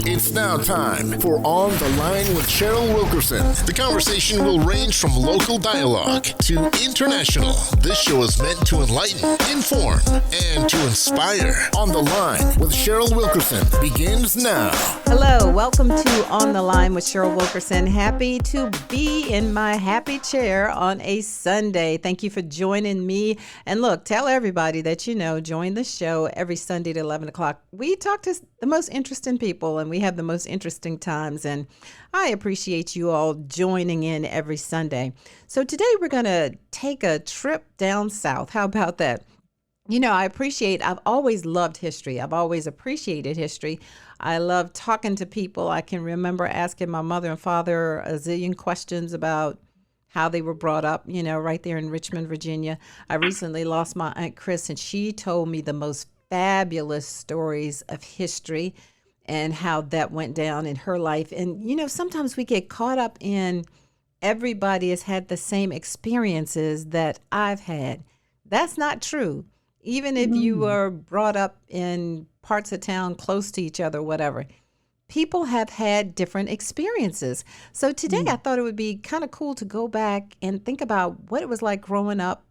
It's now time for On the Line with Cheryl Wilkerson. The conversation will range from local dialogue to international. This show is meant to enlighten, inform, and to inspire. On the Line with Cheryl Wilkerson begins now. Hello, welcome to On the Line with Cheryl Wilkerson. Happy to be in my happy chair on a Sunday. Thank you for joining me. And look, tell everybody that you know, join the show every Sunday at 11 o'clock. We talk to the most interesting people and we have the most interesting times. And I appreciate you all joining in every Sunday. So today we're going to take a trip down south. How about that? You know, I've always loved history. I've always appreciated history. I love talking to people. I can remember asking my mother and father a zillion questions about how they were brought up, you know, right there in Richmond, Virginia. I recently lost my Aunt Chris, and she told me the most fabulous stories of history and how that went down in her life. And, you know, sometimes we get caught up in everybody has had the same experiences that I've had. That's not true. Even if you were brought up in parts of town close to each other, whatever, people have had different experiences. So today I thought it would be kind of cool to go back and think about what it was like growing up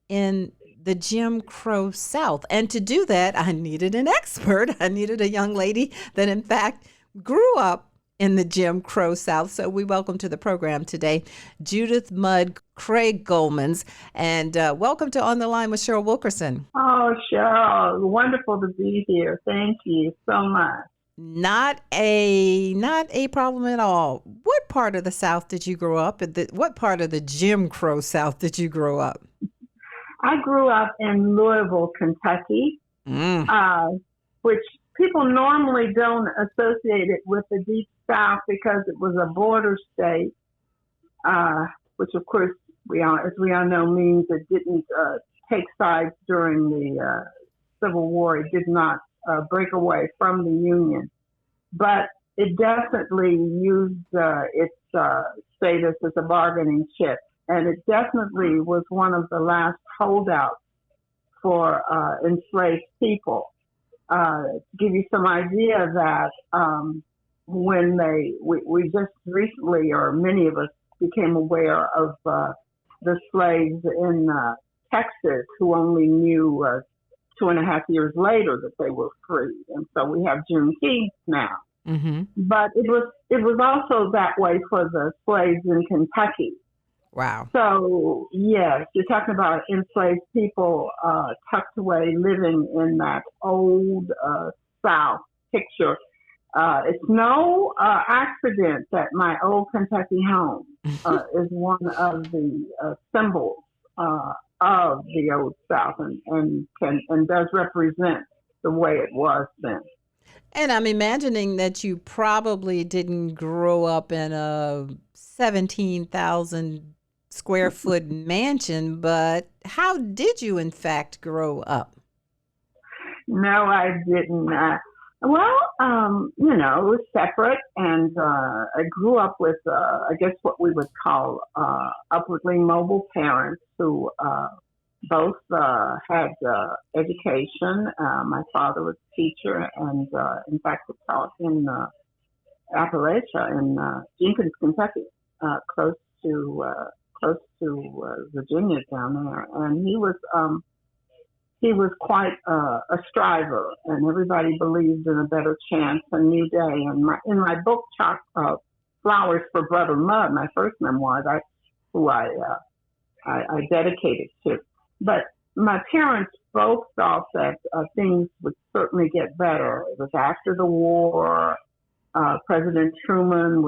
in the Jim Crow South. And to do that, I needed an expert. I needed a young lady that, in fact, grew up in the Jim Crow South. So we welcome to the program today, Judith Mudd-Krijgelmans. And welcome to On the Line with Cheryl Wilkerson. Oh, Cheryl, wonderful to be here. Thank you so much. Not a problem at all. What part of the South did you grow up in? What part of the Jim Crow South did you grow up? I grew up in Louisville, Kentucky, which people normally don't associate it with the Deep South because it was a border state, which of course as we all know means it didn't take sides during the Civil War. It did not break away from the Union, but it definitely used its status as a bargaining chip, and it definitely was one of the last holdouts for enslaved people. To give you some idea that when we just recently, or many of us, became aware of the slaves in Texas who only knew 2.5 years later that they were free, and so we have Juneteenth now. Mm-hmm. But it was also that way for the slaves in Kentucky. Wow. So, yes, you're talking about enslaved people tucked away, living in that old South picture. It's no accident that my old Kentucky home is one of the symbols of the old South and does represent the way it was then. And I'm imagining that you probably didn't grow up in a 17,000 square foot mansion, but how did you in fact grow up? No, I didn't. You know, it was separate, and I grew up with, I guess what we would call upwardly mobile parents who both had education. My father was a teacher and, in fact, taught in Appalachia in Jenkins, Kentucky, close to Virginia down there. And he was quite a striver, and everybody believed in a better chance, a new day. And in my book, Flowers for Brother Mudd, my first memoir, that's who I dedicated to. But my parents both thought that things would certainly get better. It was after the war. President Truman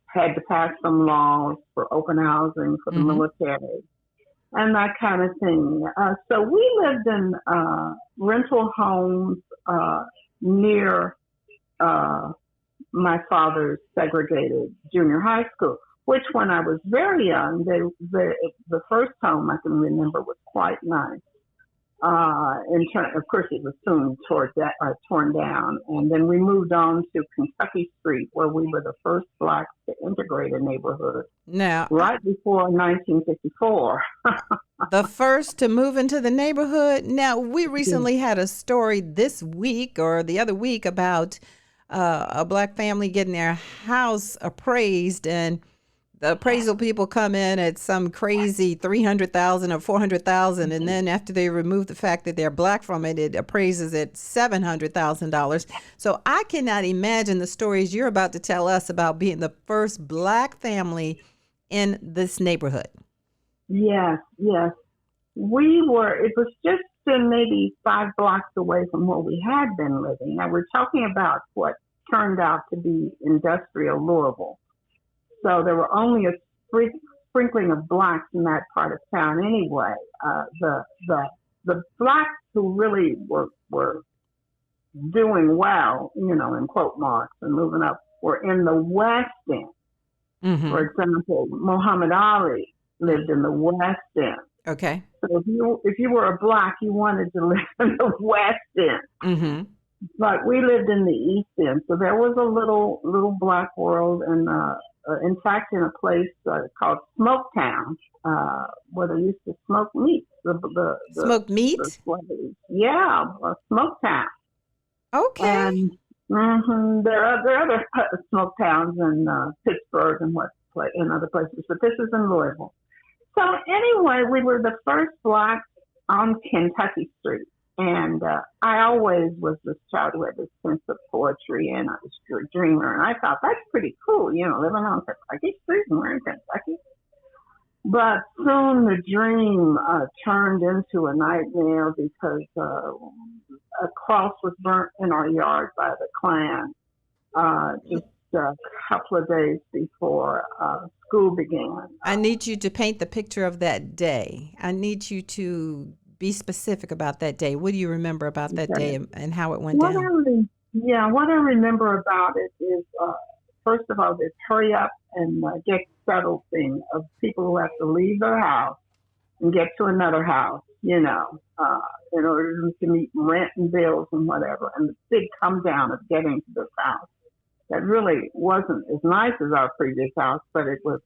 had to pass some laws for open housing for the military and that kind of thing. So we lived in rental homes near my father's segregated junior high school, which when I was very young, the first home I can remember was quite nice. Of course, it was soon torn down, and then we moved on to Kentucky Street, where we were the first blacks to integrate a neighborhood. Now, right before 1954. the first to move into the neighborhood. Now, we recently had a story this week or the other week about a black family getting their house appraised, and the appraisal people come in at some crazy $300,000 or $400,000, and then after they remove the fact that they're black from it, it appraises at $700,000. So I cannot imagine the stories you're about to tell us about being the first black family in this neighborhood. Yes. It was just maybe 5 blocks away from where we had been living. Now we're talking about what turned out to be industrial Louisville. So there were only a sprinkling of blacks in that part of town anyway. The blacks who really were doing well, in quote marks and moving up, were in the West End. Mm-hmm. For example, Muhammad Ali lived in the West End. Okay. So if you were a black, you wanted to live in the West End. Mm-hmm. But we lived in the East End, so there was a little black world, and in fact, in a place called Smoketown, where they used to smoke meat. Smoked meat? Yeah, Smoketown. Okay. And there are other smoke towns in Pittsburgh and in other places, but this is in Louisville. So anyway, we were the first blacks on Kentucky Street. And I always was this child who had this sense of poetry, and I was a dreamer. And I thought, that's pretty cool, living on Kentucky Street and we're in Kentucky. But soon the dream turned into a nightmare because a cross was burnt in our yard by the Klan just a couple of days before school began. I need you to paint the picture of that day. I need you to be specific about that day. What do you remember about that day and how it went down? What I remember about it is, first of all, this hurry up and get settled thing of people who have to leave their house and get to another house, in order to meet rent and bills and whatever. And the big come down of getting to this house that really wasn't as nice as our previous house, but it was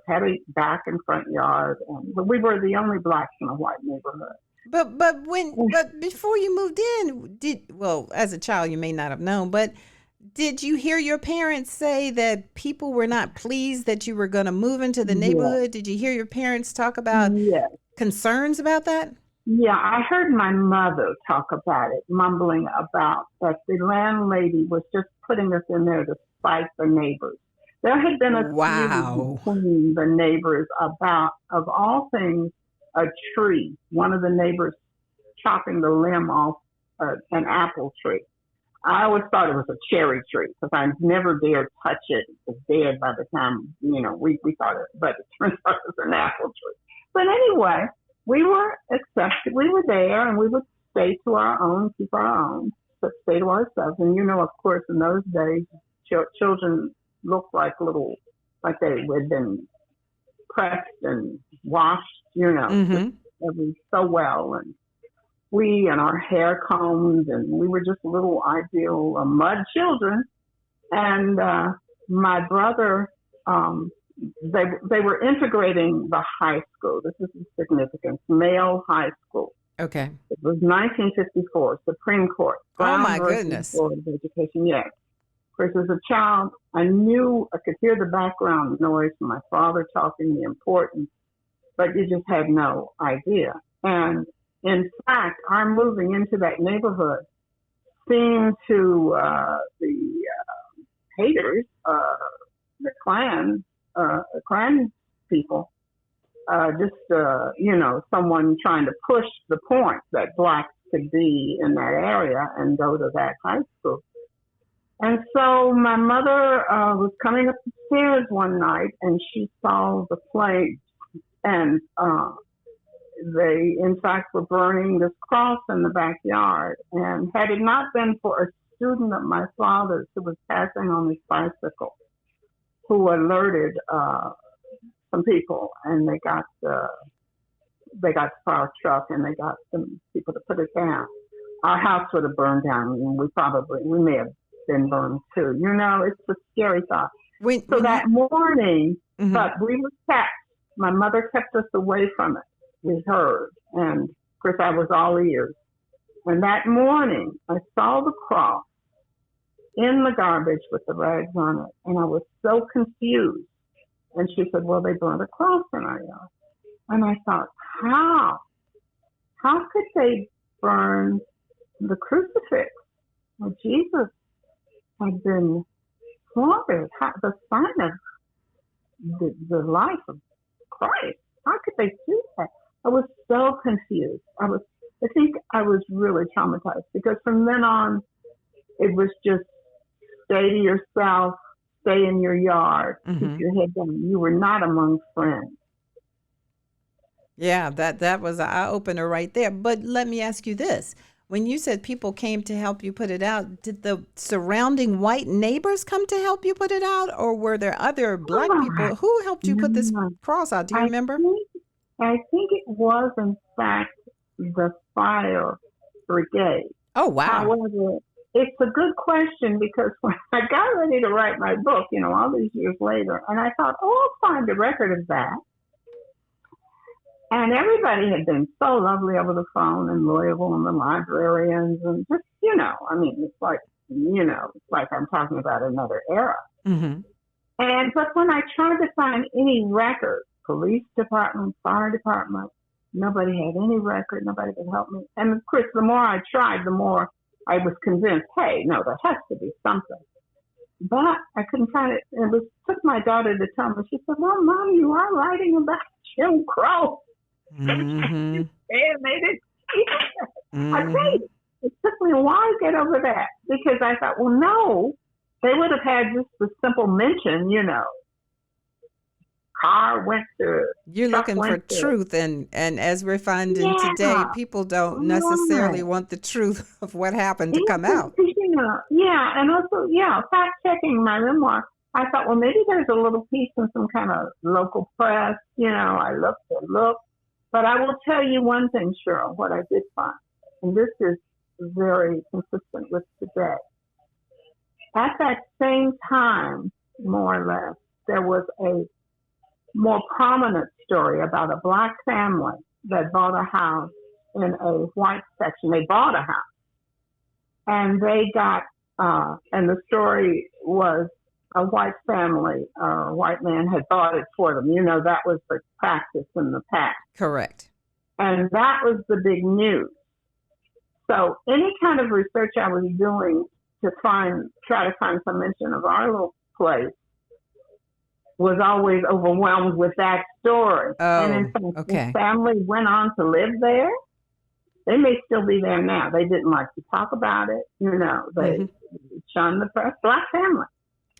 heavy back and front yard, but we were the only blacks in a white neighborhood. But before you moved in, as a child you may not have known, but did you hear your parents say that people were not pleased that you were going to move into the neighborhood? Yes. Did you hear your parents talk about concerns about that? Yeah, I heard my mother talk about it, mumbling about that the landlady was just putting us in there to spite the neighbors. There had been a feud between the neighbors about, of all things, a tree. One of the neighbors chopping the limb off an apple tree. I always thought it was a cherry tree because I never dared touch it. It was dead by the time, we thought it, but it turns out it was an apple tree. But anyway, we were accepted. We were there, and we would stay to our own, keep our own, but stay to ourselves. And, of course, in those days, children looked like they had been pressed and washed, so well. And we and our hair combed, and we were just little ideal mud children. And my brother, they were integrating the high school. This is the significance, male high school. Okay. It was 1954, Supreme Court. Oh, my goodness. Board of Education, yes. Of course, as a child, I could hear the background noise from my father talking the importance, but you just had no idea. And in fact, our moving into that neighborhood seemed to the haters, the Klan people, someone trying to push the point that blacks could be in that area and go to that high school. And so my mother was coming up the stairs one night, and she saw the flames, and they, in fact, were burning this cross in the backyard. And had it not been for a student of my father's who was passing on his bicycle, who alerted some people, and they got they got the fire truck and they got some people to put it down, our house would have burned down, and we may have been burned too. It's a scary thought. That morning, but we were kept. My mother kept us away from it. We heard, and of course I was all ears. And that morning, I saw the cross in the garbage with the rags on it, and I was so confused. And she said, well, they burned a cross in our yard. And I thought, how? How could they burn the crucifix where Jesus had been slaughtered, the sign of the life of Christ? How could they do that? I was so confused. I think I was really traumatized, because from then on, it was just stay to yourself, stay in your yard, keep your head down. You were not among friends. Yeah, that was an eye-opener right there. But let me ask you this. When you said people came to help you put it out, did the surrounding white neighbors come to help you put it out, or were there other black people? Who helped you put this cross out? Do you remember? I think it was, in fact, the fire brigade. Oh, wow. However, it's a good question, because when I got ready to write my book, all these years later, and I thought, I'll find a record of that. And everybody had been so lovely over the phone, and Louisville, and the librarians, and just, it's like I'm talking about another era. But when I tried to find any record, police department, fire department, nobody had any record, nobody could help me. And of course, the more I tried, the more I was convinced, hey, no, there has to be something. But I couldn't find it. It took my daughter to tell me. She said, well, Mom, you are writing about Jim Crow. And they didn't. I tell you, it took me a while to get over that, because I thought, well, no, they would have had just the simple mention, car went to. You're looking for truth, and as we're finding today, people don't necessarily want the truth of what happened to come out. And also, fact checking my memoir. I thought, well, maybe there's a little piece in some kind of local press. I looked. But I will tell you one thing, Cheryl, what I did find, and this is very consistent with today. At that same time, more or less, there was a more prominent story about a black family that bought a house in a white section. They bought a house, and they got, and the story was a white family, a white man had bought it for them. That was the practice in the past. Correct. And that was the big news. So any kind of research I was doing to try to find some mention of our little place was always overwhelmed with that story. Oh, and in fact, okay. The family went on to live there. They may still be there now. They didn't like to talk about it. They shunned the press. Black family.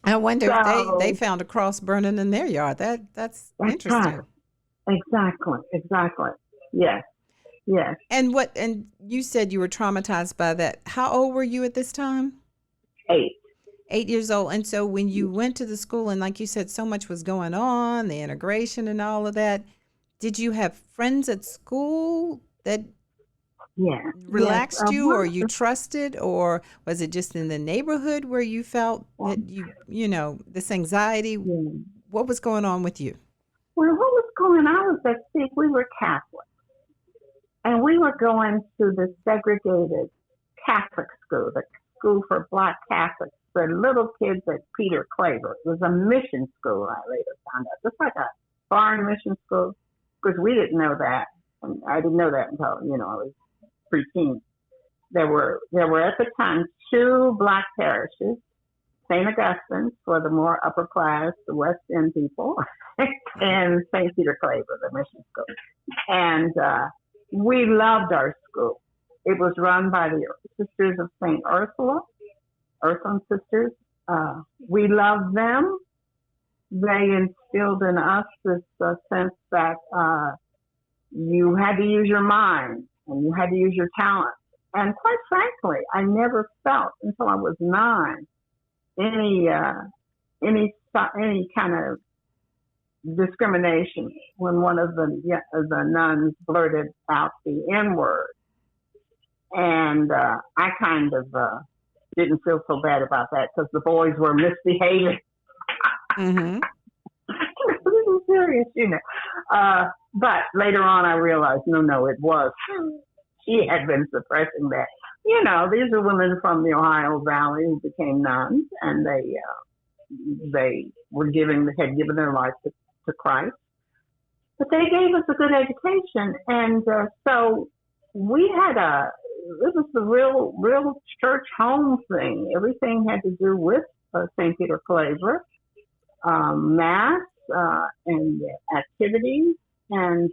I wonder if they found a cross burning in their yard. That's interesting. Right. Exactly. Yes. And you said you were traumatized by that. How old were you at this time? 8. 8 years old. And so when you went to the school, and like you said, so much was going on, the integration and all of that, did you have friends at school that relaxed you, or you trusted, or was it just in the neighborhood where you felt that this anxiety? What was going on with you? Well, what was going on was that, we were Catholic, and we were going to the segregated Catholic school, the school for black Catholics, the little kids at Peter Claver. It was a mission school, I later found out, just like a foreign mission school, because we didn't know that. And I didn't know that until, I was preteen. There were at the time 2 black parishes, St. Augustine's for the more upper class, the West End people, and St. Peter Claver, the mission school. And we loved our school. It was run by the Sisters of St. Ursula, Ursuline Sisters. We loved them. They instilled in us this sense that you had to use your mind and you had to use your talent. And quite frankly, I never felt until I was 9 any kind of discrimination when one of the nuns blurted out the N-word. And I kind of didn't feel so bad about that because the boys were misbehaving. Mm-hmm. This is serious, but later on I realized, no, it was. She had been suppressing that. These are women from the Ohio Valley who became nuns, and they had given their life to Christ. But they gave us a good education, and so we had it was the real church home thing. Everything had to do with St. Peter Claver, Mass, and activities, and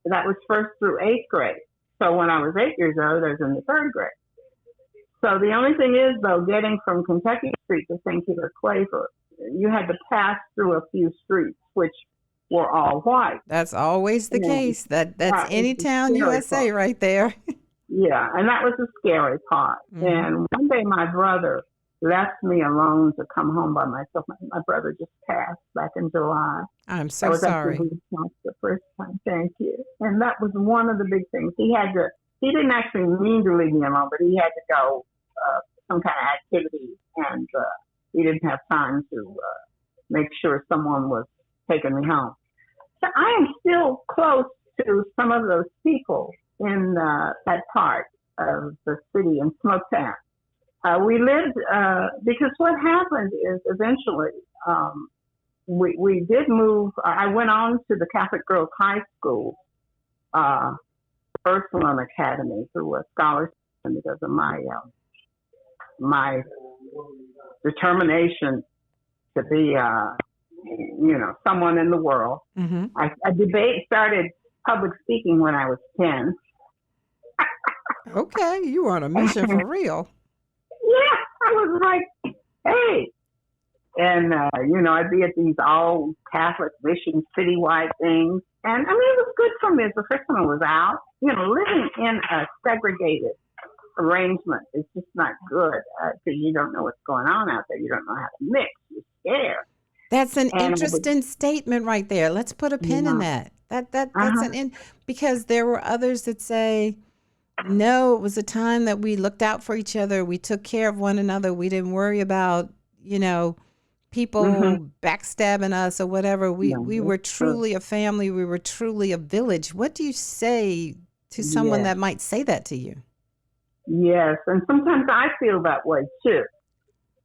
that was first through 8th grade. So when I was 8 years old, I was in the 3rd grade. So the only thing is, though, getting from Kentucky Street to St. Peter Claver, you had to pass through a few streets, which were all white. That's always the case. That's any town USA right there. Yeah, and that was the scary part. Mm-hmm. And one day my brother left me alone to come home by myself. My brother just passed back in July. I'm so sorry. The first time. Thank you. And that was one of the big things. He didn't actually mean to leave me alone, but he had to go some kind of activity, and he didn't have time to make sure someone was taking me home. So I am still close to some of those people in that part of the city in Smoketown. We lived, because what happened is eventually we did move. I went on to the Catholic Girls High School, Ursuline Academy, through a scholarship because of my determination to be, someone in the world. Mm-hmm. I started public speaking when I was 10. Okay, you were on a mission for real. Yeah, I was like, hey. And, I'd be at these all Catholic mission citywide things. And, it was good for me. The first time I was out, living in a segregated arrangement is just not good because you don't know what's going on out there. You don't know how to mix. You're scared. That's an interesting statement right there. Let's put a pin in that. That's because there were others that say, no, it was a time that we looked out for each other. We took care of one another. We didn't worry about, people backstabbing us or whatever. We were truly a family. We were truly a village. What do you say to someone that might say that to you? Yes, and sometimes I feel that way too.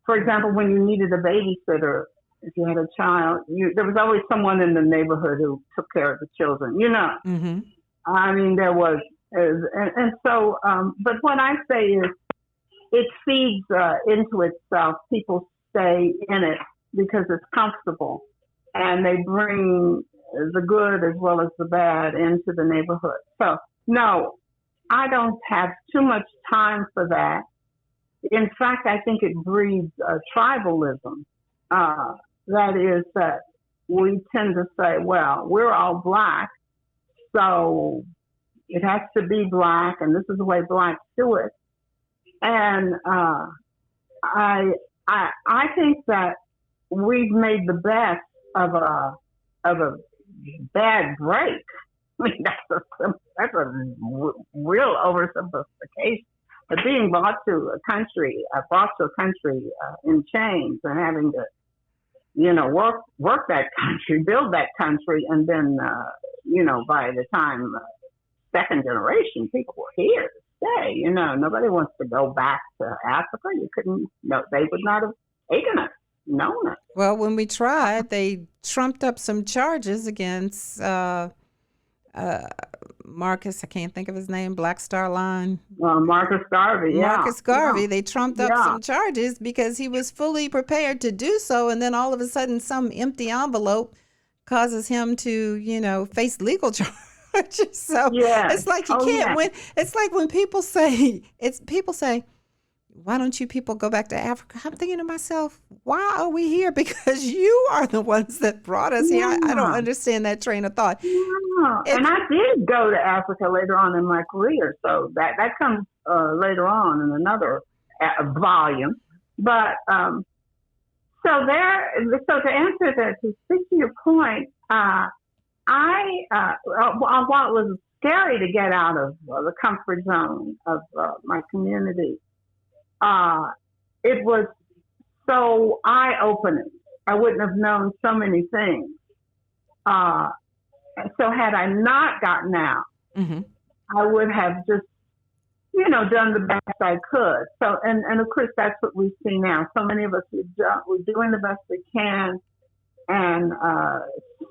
For example, when you needed a babysitter, if you had a child, there was always someone in the neighborhood who took care of the children, Mm-hmm. There was, and so, but what I say is it feeds into itself. People stay in it because it's comfortable, and they bring the good as well as the bad into the neighborhood. So, no, I don't have too much time for that. In fact, I think it breeds tribalism. That is that we tend to say, well, we're all black, so it has to be black, and this is the way blacks do it. And I think that we've made the best of a bad break. That's a real oversimplification. But being brought to a country in chains and having to, work that country, build that country, and then, by the time second generation, people were here to stay. Nobody wants to go back to Africa. You couldn't. No, they would not have taken us, known us. Well, when we tried, they trumped up some charges against Marcus, I can't think of his name, Black Star Line. Marcus Garvey, yeah. Marcus Garvey, they trumped up some charges because he was fully prepared to do so, and then all of a sudden some empty envelope causes him to, face legal charges. So it's like you can't win. It's like when people say, why don't you people go back to Africa? I'm thinking to myself, why are we here? Because you are the ones that brought us here. I don't understand that train of thought. Yeah. And I did go to Africa later on in my career. So that comes later on in another volume. But So to answer that, to speak to your point, while it was scary to get out of the comfort zone of my community, it was so eye-opening. I wouldn't have known so many things. So had I not gotten out, I would have just, done the best I could. So, and of course, that's what we see now. So many of us, we're doing the best we can, and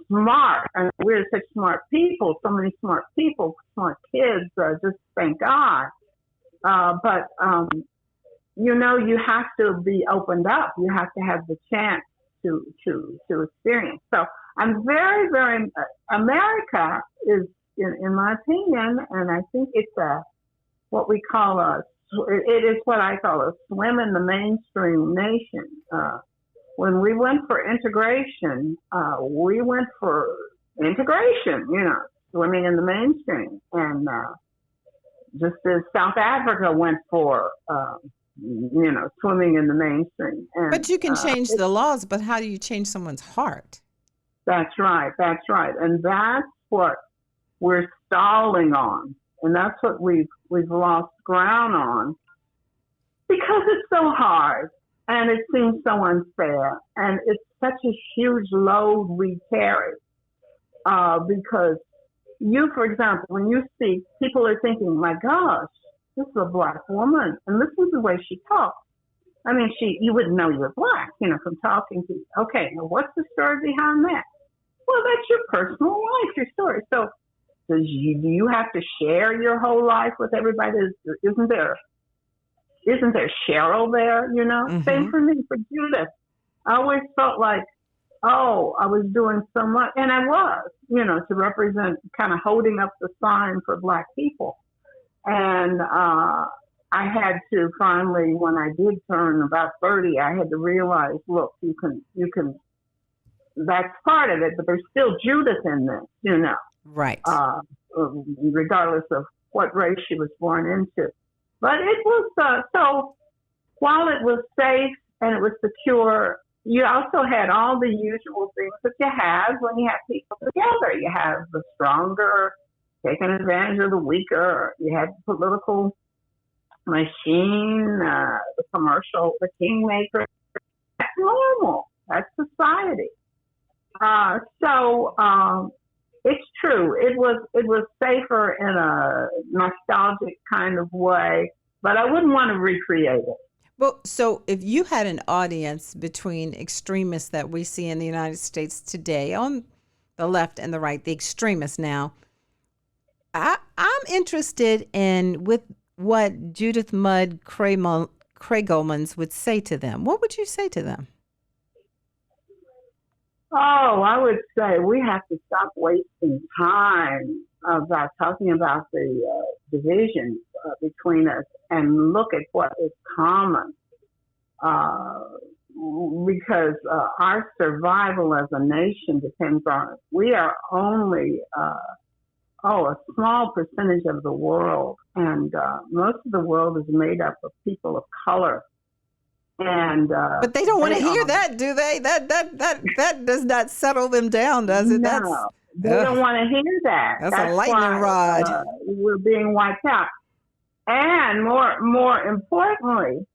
smart. And we're such smart people, so many smart people, smart kids, just thank God. But you have to be opened up. You have to have the chance to experience. So I'm very, very, America is, in my opinion, and I think it's what we call it is what I call a swim in the mainstream nation. When we went for integration, we went for integration, swimming in the mainstream. And just as South Africa went for, swimming in the mainstream. And, but you can change the laws, but how do you change someone's heart? That's right. And that's what we're stalling on. And that's what we've lost ground on, because it's so hard and it seems so unfair, and it's such a huge load we carry. Because for example, when you speak, people are thinking, my gosh, this is a Black woman, and listen to the way she talks. I mean, you wouldn't know you're Black, from talking to you. Okay, now what's the story behind that? Well, that's your personal life, your story. So do you have to share your whole life with everybody? Isn't there Cheryl there, Same for me, for Judith. I always felt like, I was doing so much, and I was, to represent, kind of holding up the sign for Black people. And I had to finally, when I did turn about 30, I had to realize, look, you can, that's part of it, but there's still Judith in this, Right. Regardless of what race she was born into. But it was, so while it was safe and it was secure, you also had all the usual things that you have when you have people together. You have the stronger taking advantage of the weaker. You had the political machine, the commercial, the kingmaker. That's normal. That's society. It's true. It was safer in a nostalgic kind of way, but I wouldn't want to recreate it. Well, so if you had an audience between extremists that we see in the United States today, on the left and the right, the extremists now, I'm interested in with what Judith Mudd-Krijgelmans would say to them. What would you say to them? Oh, I would say we have to stop wasting time about talking about the divisions between us and look at what is common. Because our survival as a nation depends on it. We are only a small percentage of the world, and most of the world is made up of people of color. And but they don't want to hear that, do they? That does not settle them down, does it? No, they don't want to hear that. That's a lightning rod. We're being wiped out, and more importantly,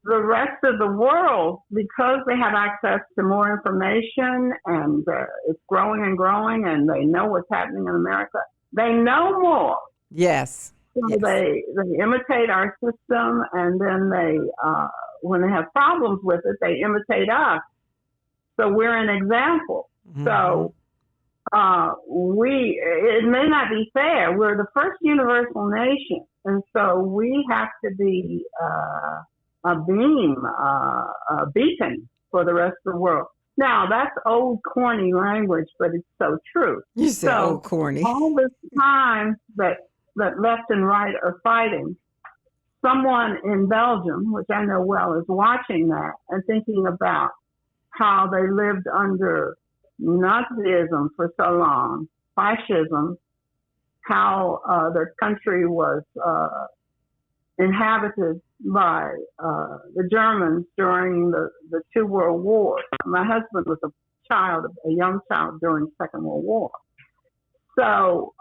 the rest of the world, because they have access to more information, and it's growing and growing, and they know what's happening in America. They know more. Yes. So yes. They imitate our system, and then they. When they have problems with it, they imitate us. So we're an example. Mm-hmm. So it may not be fair. We're the first universal nation. And so we have to be a beacon for the rest of the world. Now, that's old, corny language, but it's so true. You said old, corny. All this time that left and right are fighting, someone in Belgium, which I know well, is watching that and thinking about how they lived under Nazism for so long, fascism, how their country was inhabited by the Germans during the two World Wars. My husband was a young child during the Second World War. So,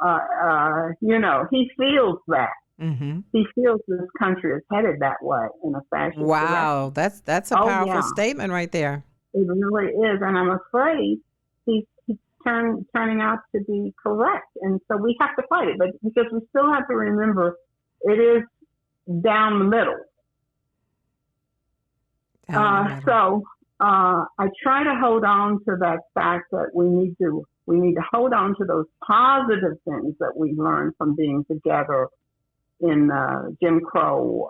he feels that. Mm-hmm. He feels this country is headed that way in a fascist Wow, direction. that's a powerful statement right there. It really is, and I'm afraid he's turning out to be correct. And so we have to fight it, but because we still have to remember it is down the middle. So I try to hold on to that fact that we need to hold on to those positive things that we learned from being together in Jim Crow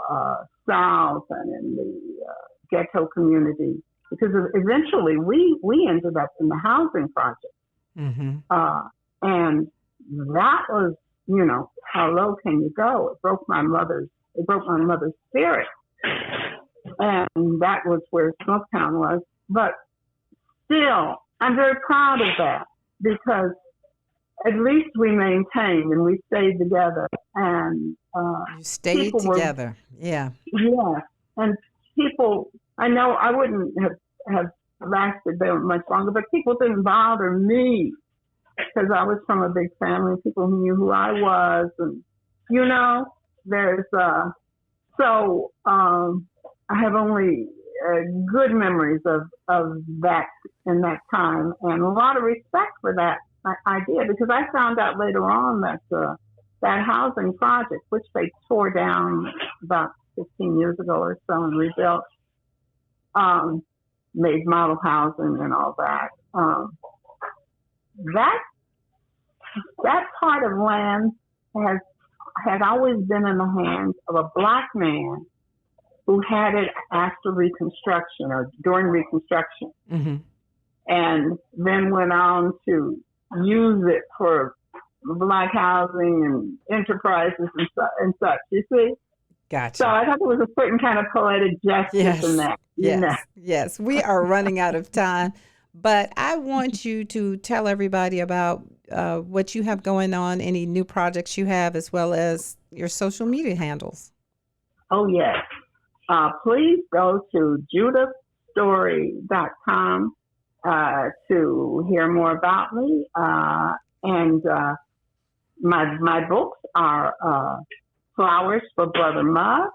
South and in the ghetto community, because eventually we ended up in the housing project. Mm-hmm. And that was, how low can you go? It broke my mother's spirit. And that was where Smoketown was. But still, I'm very proud of that, because at least we maintained and we stayed together. And you stayed together. Yeah. Yeah. And people, I know I wouldn't have lasted there much longer, but people didn't bother me because I was from a big family. People who knew who I was. And, there's, so I have only good memories of that in that time, and a lot of respect for that idea, because I found out later on that that housing project, which they tore down about 15 years ago or so and rebuilt, made model housing and all that. That part of land had always been in the hands of a black man who had it after Reconstruction or during Reconstruction, mm-hmm. and then went on to use it for black housing and enterprises and such. You see? Gotcha. So I thought there was a certain kind of poetic justice in that. Yes. We are running out of time, but I want you to tell everybody about what you have going on, any new projects you have, as well as your social media handles. Oh, yes. Please go to judithstory.com to hear more about me. And my books are Flowers for Brother Mudd.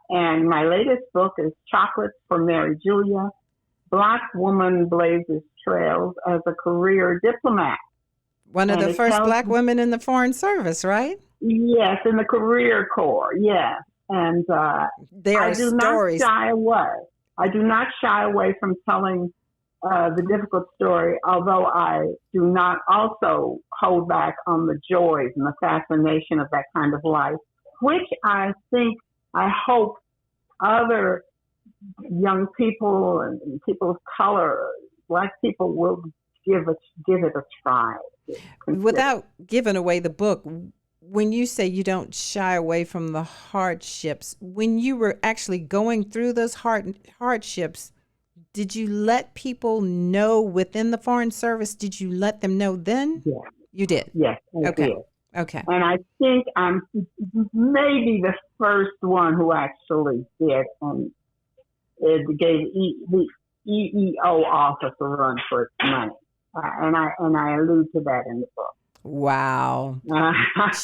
And my latest book is Chocolates for Mary Julia, Black Woman Blazes Trails as a Career Diplomat. One of the first black women in the Foreign Service, right? Yes, in the Career Corps, yes. And there are stories. I do not shy away from telling the difficult story, although I do not also hold back on the joys and the fascination of that kind of life, which I hope other young people and people of color, black people, will give it a try. Without giving away the book, when you say you don't shy away from the hardships, when you were actually going through those hardships, did you let people know within the Foreign Service? Did you let them know then? Yes. You did? Yes, I did. Okay. And I think I'm maybe the first one who actually did, and it gave the EEO office a run for its money. And I allude to that in the book. Wow.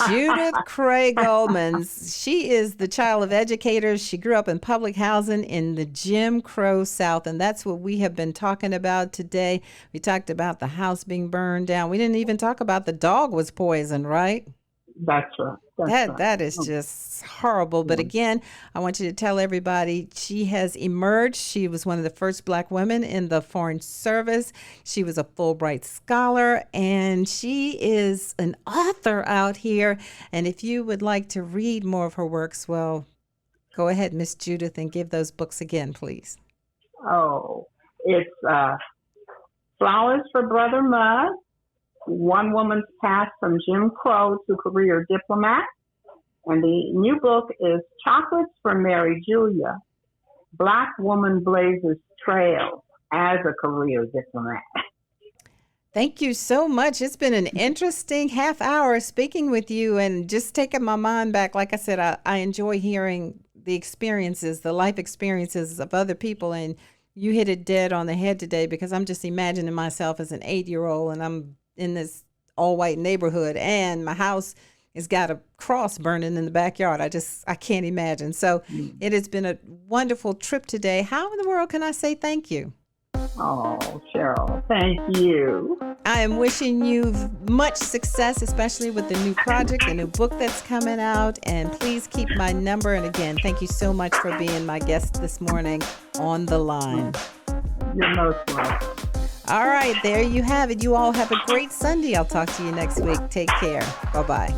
Judith Krijgelmans. She is the child of educators. She grew up in public housing in the Jim Crow South, and that's what we have been talking about today. We talked about the house being burned down. We didn't even talk about the dog was poisoned, right? That's right. That is just horrible. But again, I want you to tell everybody she has emerged. She was one of the first black women in the Foreign Service. She was a Fullbright scholar, and she is an author out here. And if you would like to read more of her works, well, go ahead, Miss Judith, and give those books again, please. Oh, it's Flowers for Brother Mudd, One Woman's Path from Jim Crow to Career Diplomat. And the new book is Chocolates for Mary Julia, Black Woman Blazes Trails as a Career Diplomat. Thank you so much. It's been an interesting half hour speaking with you and just taking my mind back. Like I said, I enjoy hearing the experiences, the life experiences of other people. And you hit it dead on the head today, because I'm just imagining myself as an 8-year-old and I'm in this all white neighborhood and my house has got a cross burning in the backyard. I can't imagine. So it has been a wonderful trip today. How in the world can I say thank you? Oh, Cheryl, thank you. I am wishing you much success, especially with the new project, the new book that's coming out. And please keep my number. And again, thank you so much for being my guest this morning on The Line. You're most welcome. All right, there you have it. You all have a great Sunday. I'll talk to you next week. Take care. Bye-bye.